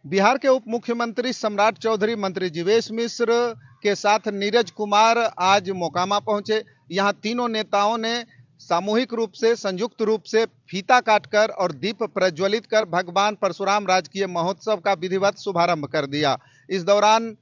बिहार के उप मुख्यमंत्री सम्राट चौधरी, मंत्री जीवेश मिश्र के साथ नीरज कुमार आज मोकामा पहुंचे। यहां तीनों नेताओं ने सामूहिक रूप से, संयुक्त रूप से फीता काटकर और दीप प्रज्वलित कर भगवान परशुराम राजकीय महोत्सव का विधिवत शुभारंभ कर दिया। इस दौरान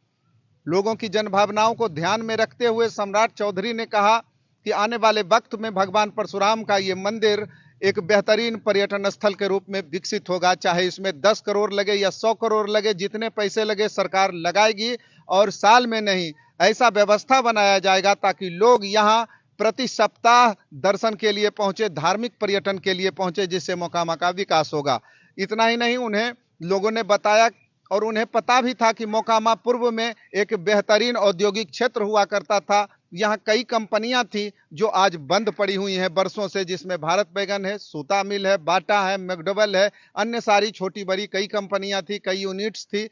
लोगों की जनभावनाओं को ध्यान में रखते हुए सम्राट चौधरी ने कहा कि आने वाले वक्त में भगवान परशुराम का ये मंदिर एक बेहतरीन पर्यटन स्थल के रूप में विकसित होगा। चाहे इसमें 10 करोड़ लगे या 100 करोड़ लगे, जितने पैसे लगे सरकार लगाएगी, और साल में नहीं, ऐसा व्यवस्था बनाया जाएगा ताकि लोग यहाँ प्रति सप्ताह दर्शन के लिए पहुंचे, धार्मिक पर्यटन के लिए पहुंचे, जिससे मोकामा का विकास होगा। इतना ही नहीं, उन्हें लोगों ने बताया और उन्हें पता भी था कि मोकामा पूर्व में एक बेहतरीन औद्योगिक क्षेत्र हुआ करता था। यहाँ कई कंपनियां थी जो आज बंद पड़ी हुई हैं वर्षों से, जिसमें भारत बैगन है, सूता मिल है, बाटा है, मैकडॉवेल है, अन्य सारी छोटी बड़ी कई कंपनियां थी, कई यूनिट्स थी,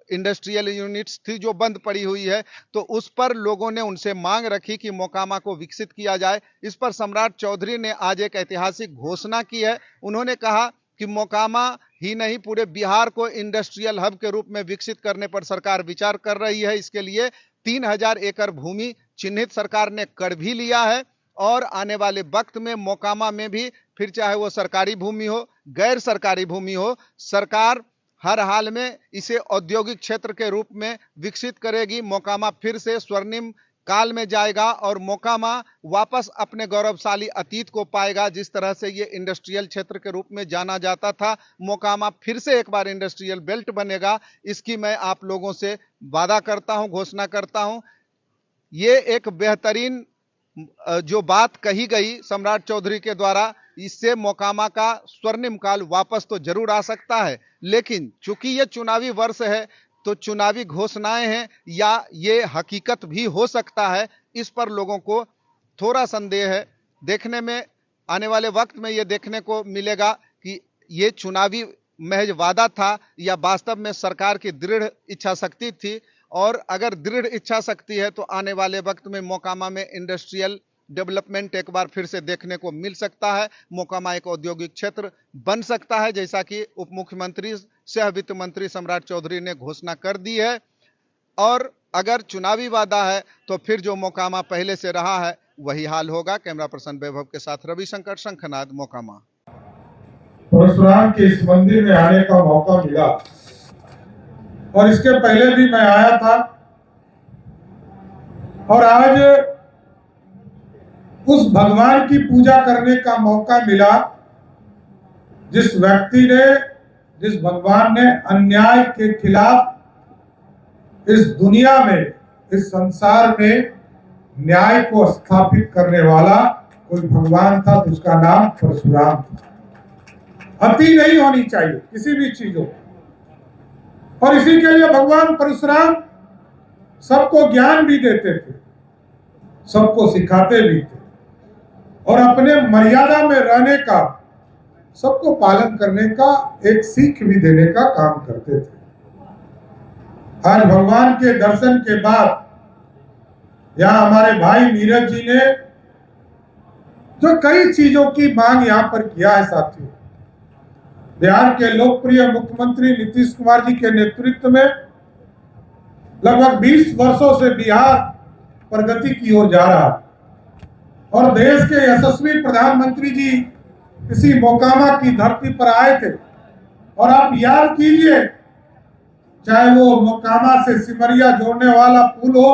इंडस्ट्रियल यूनिट्स थी जो बंद पड़ी हुई है। तो उस पर लोगों ने उनसे मांग रखी कि मोकामा को विकसित किया जाए। इस पर सम्राट चौधरी ने आज एक ऐतिहासिक घोषणा की है। उन्होंने कहा कि मोकामा ही नहीं, पूरे बिहार को इंडस्ट्रियल हब के रूप में विकसित करने पर सरकार विचार कर रही है। इसके लिए 3000 एकड़ भूमि चिन्हित सरकार ने कर भी लिया है और आने वाले वक्त में मोकामा में भी, फिर चाहे वो सरकारी भूमि हो, गैर सरकारी भूमि हो, सरकार हर हाल में इसे औद्योगिक क्षेत्र के रूप में विकसित करेगी। मोकामा फिर से स्वर्णिम काल में जाएगा और मोकामा वापस अपने गौरवशाली अतीत को पाएगा। जिस तरह से ये इंडस्ट्रियल क्षेत्र के रूप में जाना जाता था, मोकामा फिर से एक बार इंडस्ट्रियल बेल्ट बनेगा। इसकी मैं आप लोगों से वादा करता हूं, घोषणा करता हूं। ये एक बेहतरीन जो बात कही गई सम्राट चौधरी के द्वारा, इससे मोकामा का स्वर्णिम काल वापस तो जरूर आ सकता है, लेकिन चूंकि ये चुनावी वर्ष है तो चुनावी घोषणाएं हैं या ये हकीकत भी हो सकता है, इस पर लोगों को थोड़ा संदेह है। देखने में आने वाले वक्त में ये देखने को मिलेगा कि ये चुनावी महज वादा था या वास्तव में सरकार की दृढ़ इच्छा शक्ति थी। और अगर दृढ़ इच्छा शक्ति है तो आने वाले वक्त में मोकामा में इंडस्ट्रियल डेवलपमेंट एक बार फिर से देखने को मिल सकता है। मोकामा एक औद्योगिक क्षेत्र बन सकता है, जैसा कि उप मुख्यमंत्री सह वित्त मंत्री सम्राट चौधरी ने घोषणा कर दी है। और अगर चुनावी वादा है तो फिर जो मोकामा पहले से रहा है वही हाल होगा। कैमरा पर्सन वैभव के साथ रविशंकर, शंखनाद, मोकामा। परशुराम के इस मंदिर में आने का मौका मिला और इसके पहले भी मैं आया था, और आज उस भगवान की पूजा करने का मौका मिला जिस व्यक्ति ने, जिस भगवान ने अन्याय के खिलाफ इस दुनिया में, इस संसार में न्याय को स्थापित करने वाला कोई भगवान था, तो उसका नाम परशुराम था। अति नहीं होनी चाहिए किसी भी चीजों, और इसी के लिए भगवान परशुराम सबको ज्ञान भी देते थे, सबको सिखाते भी थे, और अपने मर्यादा में रहने का, सबको पालन करने का एक सीख भी देने का काम करते थे। आज भगवान के दर्शन के बाद यहाँ हमारे भाई नीरज जी ने जो कई चीजों की मांग यहाँ पर किया है साथियों, बिहार के लोकप्रिय मुख्यमंत्री नीतीश कुमार जी के नेतृत्व में लगभग 20 वर्षों से बिहार प्रगति की ओर जा रहा है, और देश के यशस्वी प्रधानमंत्री जी इसी मोकामा की धरती पर आए थे। और आप याद कीजिए, चाहे वो मोकामा से सिमरिया जोड़ने वाला पुल हो,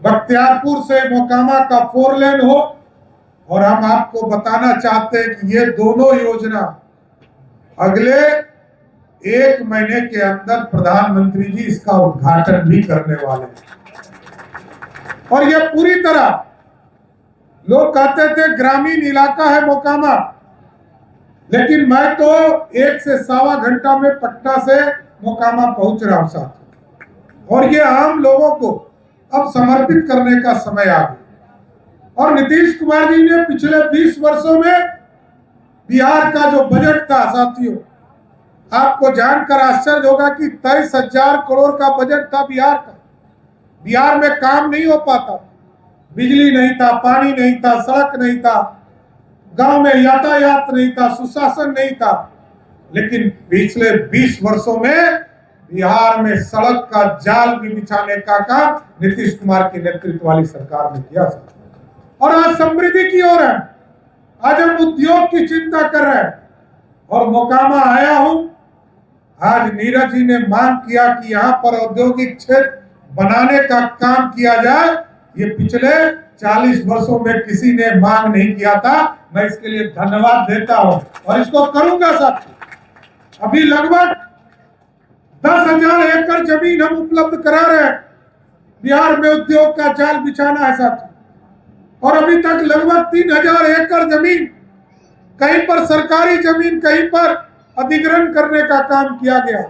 बख्तियारपुर से मोकामा का 4 लेन हो, और हम आपको बताना चाहते हैं कि ये दोनों योजना अगले 1 महीने के अंदर प्रधानमंत्री जी इसका उद्घाटन भी करने वाले हैं। और ये पूरी तरह, लोग कहते थे ग्रामीण इलाका है मोकामा, लेकिन मैं तो 1 से 1.25 घंटा में पटना से मोकामा पहुंच रहा हूं साथ। और ये आम लोगों को अब समर्पित करने का समय आ गया। और नीतीश कुमार जी ने पिछले 20 वर्षों में बिहार का जो बजट था साथियों, आपको जानकर आश्चर्य होगा कि 23,000 करोड़ का बजट था बिहार का। बिहार में काम नहीं हो पाता, बिजली नहीं था, पानी नहीं था, सड़क नहीं था, गांव में यातायात नहीं था, सुशासन नहीं था। लेकिन पिछले 20 वर्षों में बिहार में सड़क का जाल भी बिछाने का काम नीतीश कुमार की नेतृत्व वाली सरकार ने किया था। और आज समृद्धि की ओर है, आज हम उद्योग की चिंता कर रहे हैं। और मोकामा आया हूं, आज नीरज जी ने मांग किया कि यहाँ पर औद्योगिक क्षेत्र बनाने का काम किया जाए। ये पिछले 40 वर्षों में किसी ने मांग नहीं किया था। मैं इसके लिए धन्यवाद देता हूं और इसको करूंगा साथी। अभी लगभग 10,000 एकड़ जमीन हम उपलब्ध करा रहे हैं, बिहार में उद्योग का जाल बिछाना है साथी। और अभी तक लगभग 3,000 एकड़ जमीन, कहीं पर सरकारी जमीन, कहीं पर अधिग्रहण करने का काम किया गया।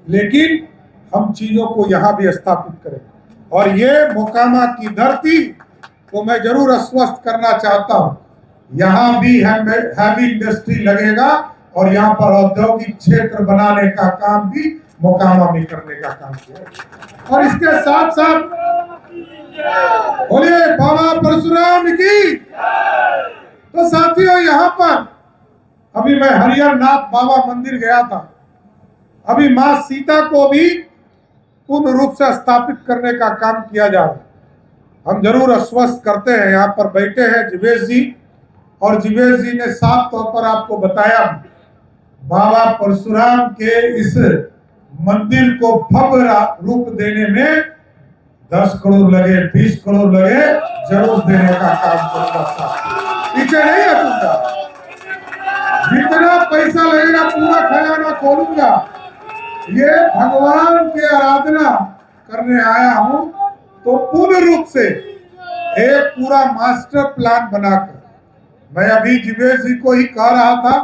लेकिन हम चीजों को यहां भी स्थापित करें। और ये मोकामा की धरती को मैं जरूर आश्वस्त करना चाहता हूं, यहां भी हैवी इंडस्ट्री लगेगा और यहां पर औद्योगिक क्षेत्र बनाने का काम भी मोकामा में करने का काम किया। और इसके साथ साथ बोलिए बाबा परशुराम की। तो साथियों, यहां पर अभी मैं हरिहर नाथ बाबा मंदिर गया था। अभी मां सीता को भी पूर्ण रूप से स्थापित करने का काम किया जा रहा है। हम जरूर आश्वस्त करते हैं। यहाँ पर बैठे हैं जीवेश जी, और जीवेश जी ने साफ तौर पर आपको बताया बाबा परशुराम के इस मंदिर को भव्य रूप देने में 10 करोड़ लगे, 20 करोड़ लगे, जरूर देने का काम करूंगा। पीछे नहीं हटूंगा, जितना पैसा लगेगा पूरा खजाना खोलूंगा। ये भगवान की आराधना करने आया हूं, तो पूर्ण रूप से एक पूरा मास्टर प्लान बनाकर, मैं अभी जीवेश जी को ही कह रहा था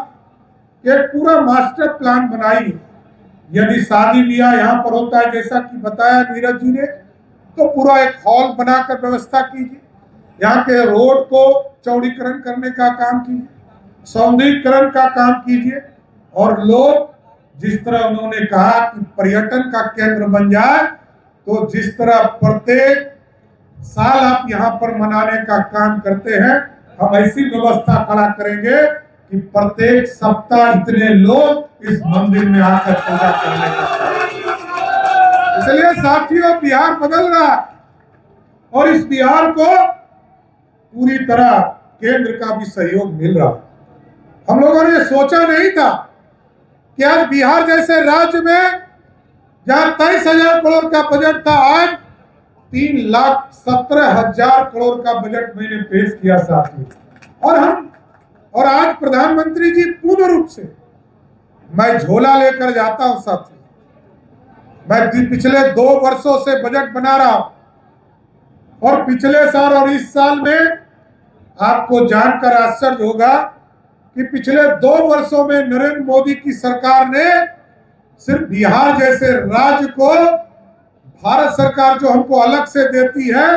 कि एक पूरा मास्टर प्लान बनाइए। यदि शादी ब्याह यहाँ पर होता है, जैसा कि बताया नीरज जी ने, तो पूरा एक हॉल बनाकर व्यवस्था कीजिए। यहाँ के रोड को चौड़ीकरण करने का काम कीजिए, सौंदर्यीकरण का काम कीजिए। और लोग जिस तरह उन्होंने कहा कि पर्यटन का केंद्र बन जाए, तो जिस तरह प्रत्येक साल आप यहाँ पर मनाने का काम करते हैं, हम ऐसी व्यवस्था खड़ा करेंगे कि प्रत्येक सप्ताह इतने लोग इस मंदिर में आकर पूजा करने का काम। इसलिए साथियों, बिहार बदल रहा है और इस बिहार को पूरी तरह केंद्र का भी सहयोग मिल रहा है। हम लोगों ने सोचा नहीं था कि आज बिहार जैसे राज्य में जहां 23,000 करोड़ का बजट था, आज 3,17,000 करोड़ का बजट मैंने पेश किया साथियों। और आज प्रधानमंत्री जी पूर्ण रूप से, मैं झोला लेकर जाता हूं साथियों। मैं पिछले 2 वर्षों से बजट बना रहा हूं, और पिछले साल और इस साल में आपको जानकर आश्चर्य होगा कि पिछले 2 वर्षों में नरेंद्र मोदी की सरकार ने सिर्फ बिहार जैसे राज्य को, भारत सरकार जो हमको अलग से देती है,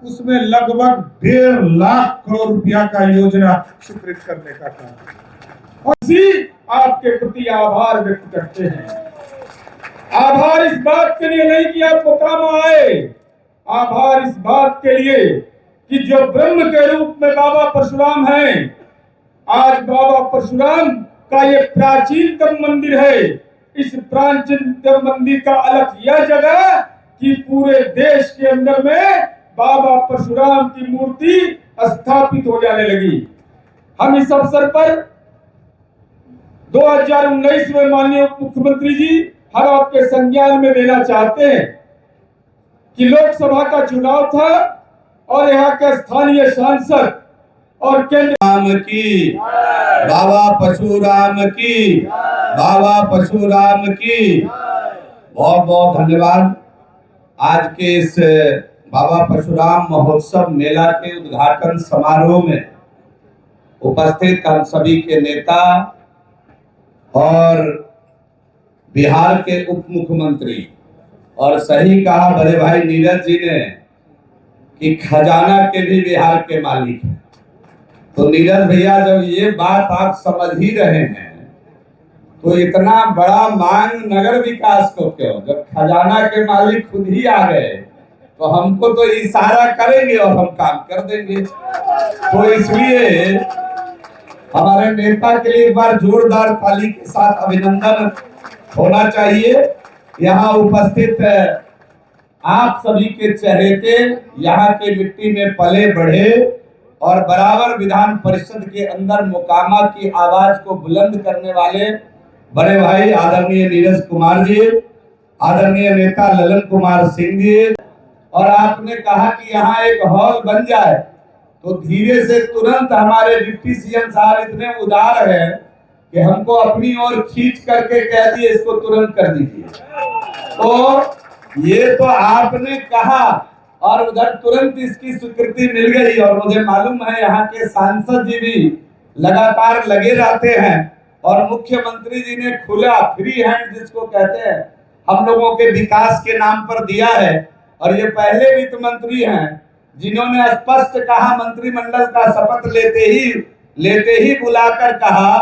उसमें लगभग 1.5 लाख करोड़ रुपया का योजना स्वीकृत करने का काम। और इसी आपके प्रति आभार व्यक्त करते हैं। आभार इस बात के लिए नहीं कि आप मोकामा आए, आभार इस बात के लिए कि जो ब्रह्म के रूप में बाबा परशुराम हैं, आज बाबा परशुराम का ये प्राचीनतम मंदिर है। इस प्राचीनतम मंदिर का अलग यह जगह कि पूरे देश के अंदर में बाबा परशुराम की मूर्ति स्थापित हो जाने लगी। हम इस अवसर पर 2019 में माननीय मुख्यमंत्री जी, हम आपके संज्ञान में देना चाहते हैं कि लोकसभा का चुनाव था और यहाँ के स्थानीय सांसद और केंद्र राम की, बाबा परशुराम की, बाबा परशुराम की बहुत बहुत धन्यवाद। आज के इस बाबा परशुराम महोत्सव मेला के उद्घाटन समारोह में उपस्थित हम सभी के नेता और बिहार के उप मुख्यमंत्री, और सही कहा बड़े भाई नीरज जी ने कि खजाना के भी बिहार के मालिक हैं। तो नीरज भैया, जब ये बात आप समझ ही रहे हैं, तो इतना बड़ा मांग नगर विकास को क्यों, जब खजाना के मालिक खुद ही आ गए तो हमको तो इशारा करेंगे और हम काम कर देंगे। तो इसलिए हमारे नेता के लिए एक बार जोरदार ताली के साथ अभिनंदन होना चाहिए। यहाँ उपस्थित आप सभी के चहेते, यहाँ के मिट्टी में पले बढ़े और बराबर विधान परिषद के अंदर मोकामा की आवाज को बुलंद करने वाले बड़े भाई आदरणीय नीरज कुमार जी, आदरणीय नेता ललन कुमार सिंह जी, और आपने कहा कि यहाँ एक हॉल बन जाए, तो धीरे से तुरंत हमारे डिप्टी सीएम साहब इतने उदार हैं कि हमको अपनी ओर खींच करके कह दिए इसको तुरंत कर दीजिए। तो ये तो आपने कहा और उधर तुरंत इसकी स्वीकृति मिल गई। और मुझे मालूम है यहाँ के सांसद जी भी लगातार लगे रहते हैं और मुख्यमंत्री जी ने खुला फ्री हैंड जिसको कहते हैं हम लोगों के विकास के नाम पर दिया है। और ये पहले वित्त मंत्री हैं जिन्होंने स्पष्ट कहा, मंत्रिमंडल का शपथ लेते ही बुलाकर कहा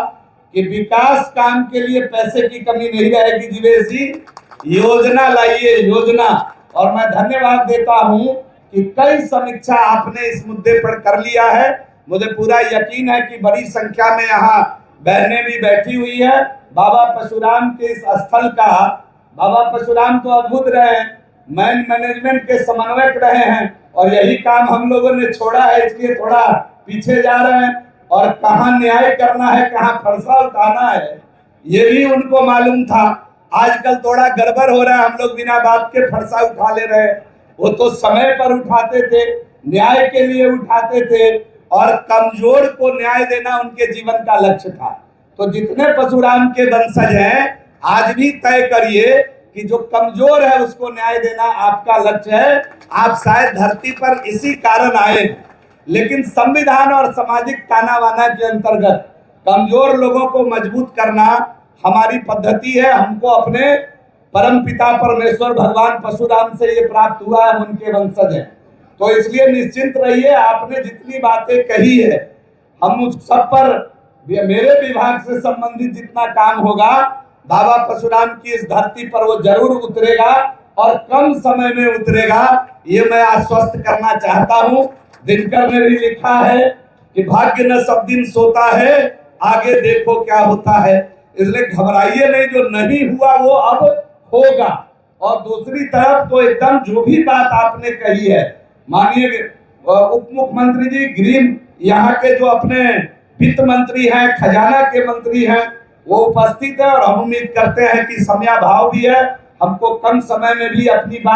कि विकास काम के लिए पैसे की कमी नहीं रहेगी, जीवेश जी योजना लाइए, योजना। और मैं धन्यवाद देता हूं कि कई समीक्षा आपने इस मुद्दे पर कर लिया है। मुझे पूरा यकीन है कि बड़ी संख्या में यहाँ बहनें भी बैठी हुई है। बाबा परशुराम के इस स्थल का, बाबा परशुराम तो अद्भुत रहे, मैनेजमेंट के समन्वयक रहे हैं और यही काम हम लोगों ने छोड़ा है, इसलिए थोड़ा पीछे जा रहे हैं। और कहाँ न्याय करना है, कहाँ फरसा उठाना है, ये भी उनको मालूम था। आजकल थोड़ा गड़बड़ हो रहा है, हम लोग बिना बात के फरसा उठा ले रहे हैं। वो तो समय पर उठाते थे, न्याय के लिए उठाते थे और कमजोर को न्याय देना उनके जीवन का लक्ष्य था। तो जितने परशुराम के वंशज हैं, आज भी तय करिए कि जो कमजोर है उसको न्याय देना आपका लक्ष्य है। आप शायद धरती पर इसी कारण आए, लेकिन संविधान और सामाजिक ताना बाना के अंतर्गत कमजोर लोगों को मजबूत करना हमारी पद्धति है। हमको अपने परम पिता परमेश्वर भगवान परशुराम से ये प्राप्त हुआ है, उनके वंशज हैं। तो इसलिए निश्चिंत रहिए, आपने जितनी बातें कही है हम उस सब पर, मेरे विभाग से संबंधित जितना काम होगा बाबा परशुराम की इस धरती पर वो जरूर उतरेगा और कम समय में उतरेगा, ये मैं आश्वस्त करना चाहता हूं। दिनकर ने भी लिखा है कि भाग्य न सब दिन सोता है, आगे देखो क्या होता है। इसलिए घबराइए नहीं, जो नहीं हुआ वो अब होगा। और दूसरी तरफ तो एकदम जो भी बात आपने कही है, माननीय उप मुख्यमंत्री जी, गृह यहाँ के जो अपने वित्त मंत्री हैं, खजाना के मंत्री हैं, वो उपस्थित है और हम उम्मीद करते हैं कि समयाभाव भी है, हमको कम समय में भी अपनी बात